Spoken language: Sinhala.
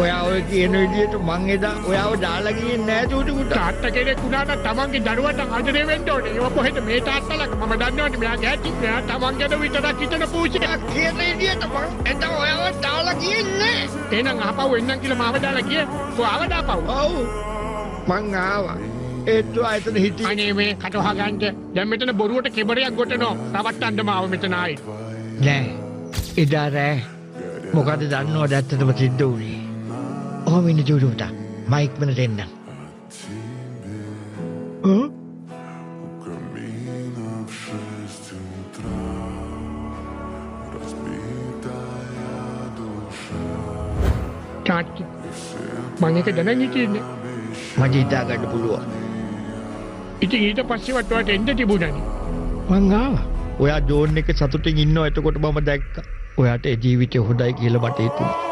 ඔයා ඔය කියන විදිහට මං එදා ඔයාව දාලා ගියේ නෑ චූටි පුතා. තාත්තා කෙනෙක් වුණාට තමන්ගේ දරුවට ආදරේ වෙන්න ඕනේ. ඒක කොහෙද මේ තාත්තලා මම දන්නවනේ මෙයා ගැටි මෙයා තමන් ගැන විතරක් හිතන පූජා. කියන විදිහට මං එදා ඔයාව දාලා ගියේ නෑ. එහෙනම් ආපහු එන්නම් කියලා මාව දාලා ගියේ. ඔයාව දාපහු. ඔව්. මං ආවා. ඒත් ආයතන හිටි. අනේ මේ කටවහ ගන්නට දැන් මෙතන බොරුවට කෙබරයක් ගොටනවා. රවට්ටන්න මාව මෙතන ආයේ. නෑ. එදා රෑ මොකද දන්නවද ඇත්තටම සිද්ධ වුණේ? ඔහොම ඉන්න චූටි පුතා. මයික් මෙතන එන්න. තාත්තා මම එක දැනන් හිටියේ. මට හිතා ගන්න පුළුවන්. ඉතින් ඊට පස්සේ වටවට එන්න තිබුණානේ. මං ආවා. ඔයා ජෝන් එක සතුටින් ඉන්නවා එතකොට මම දැක්කා. ඔයාට ඒ ජීවිතේ හොඳයි කියලා මට හිතුණා.